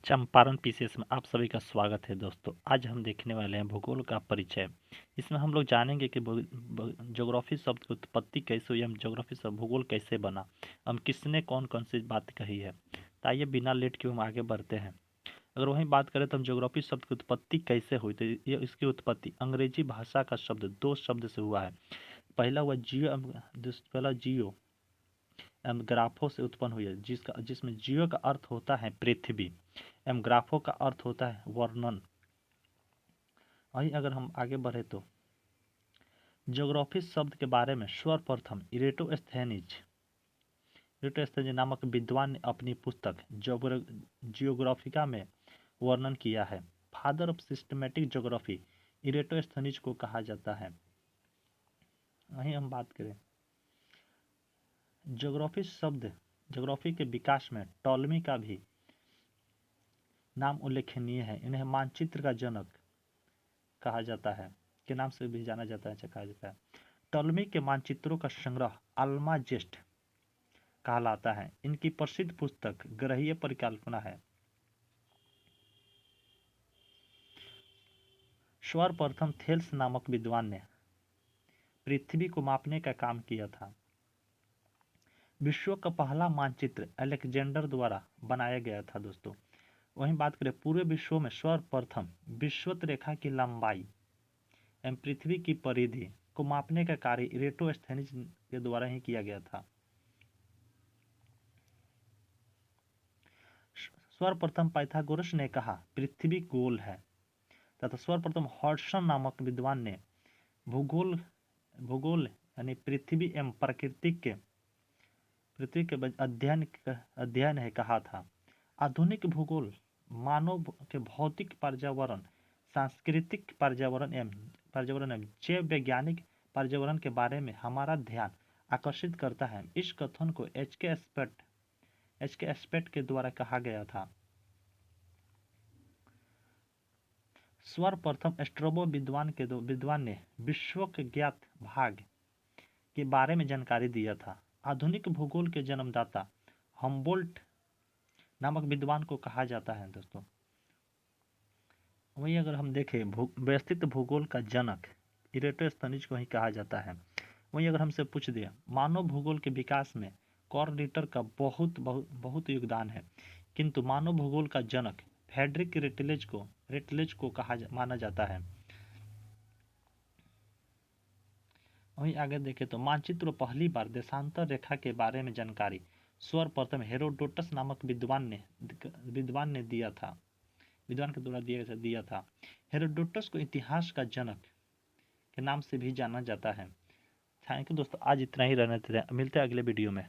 Champaran PCS में आप सभी का स्वागत है दोस्तों। आज हम देखने वाले हैं भूगोल का परिचय। इसमें हम लोग जानेंगे कि ज्योग्राफी शब्द की उत्पत्ति कैसे हुई, हम ज्योग्राफी शब्द भूगोल कैसे बना, हम किसने कौन कौन सी बात कही है। तो आइए बिना लेट के हम आगे बढ़ते हैं। अगर वहीं बात करें तो हम ज्योग्राफी शब्द की उत्पत्ति कैसे हुई, तो ये इसकी उत्पत्ति अंग्रेजी भाषा का शब्द दो शब्द से हुआ है। पहला हुआ जियो एम ग्राफो से उत्पन्न हुई है, जिसमें जियो का अर्थ होता है पृथ्वी एम ग्राफो का अर्थ होता है वर्णन। वहीं अगर हम आगे बढ़े तो ज्योग्राफी शब्द के बारे में सर्वप्रथम इरेटोस्थेनीज नामक विद्वान ने अपनी पुस्तक जियोग्राफिका में वर्णन किया है। फादर ऑफ सिस्टमेटिक ज्योग्राफी इरेटोस्थेनीज को कहा जाता है। वहीं हम बात करें ज्योग्राफी के विकास में टॉलमी का भी नाम उल्लेखनीय है। इन्हें मानचित्र का जनक कहा जाता है, के नाम से भी जाना जाता है कहा जाता है। टॉलमी के मानचित्रों का संग्रह अल्माजेस्ट कहलाता है। इनकी प्रसिद्ध पुस्तक ग्रहीय परिकल्पना है। सर्वप्रथम थेल्स नामक विद्वान ने पृथ्वी को मापने का काम किया था। विश्व का पहला मानचित्र अलेक्जेंडर द्वारा बनाया गया था दोस्तों। वहीं बात करें पूरे विश्व में सर्वप्रथम विषुवत रेखा की लंबाई एवं पृथ्वी की परिधि को मापने का कार्य इरेटोस्थेनीज के द्वारा ही किया गया था। सर्वप्रथम पाइथागोरस ने कहा पृथ्वी गोल है, तथा सर्वप्रथम हॉडसन नामक विद्वान ने भूगोल भूगोल यानी पृथ्वी एवं पृथ्वी के अध्ययन है कहा था। आधुनिक भूगोल मानव के भौतिक पर्यावरण, सांस्कृतिक पर्यावरण एवं जैव वैज्ञानिक पर्यावरण के बारे में हमारा ध्यान आकर्षित करता है। इस कथन को एच के एस्पेक्ट के द्वारा कहा गया था। सर्वप्रथम स्ट्रोबो विद्वान ने विश्व के ज्ञात भाग के बारे में जानकारी दिया था। आधुनिक भूगोल के जन्मदाता हम्बोल्ट नामक विद्वान को कहा जाता है दोस्तों। वहीं अगर हम देखें व्यवस्थित भूगोल का जनक इरेटोस्थेनीज को ही कहा जाता है। वहीं अगर हमसे पूछ दिया मानव भूगोल के विकास में कॉर्न का बहुत योगदान है, किंतु मानव भूगोल का जनक फ्रेडरिक रेटलेज को माना जाता है। वहीं आगे देखें तो मानचित्र पहली बार देशांतर रेखा के बारे में जानकारी सर्वप्रथम हेरोडोटस नामक विद्वान ने विद्वान के द्वारा दिया था। हेरोडोटस को इतिहास का जनक के नाम से भी जाना जाता है। थैंक यू दोस्तों, आज इतना ही रहने देते हैं। मिलते हैं अगले वीडियो में।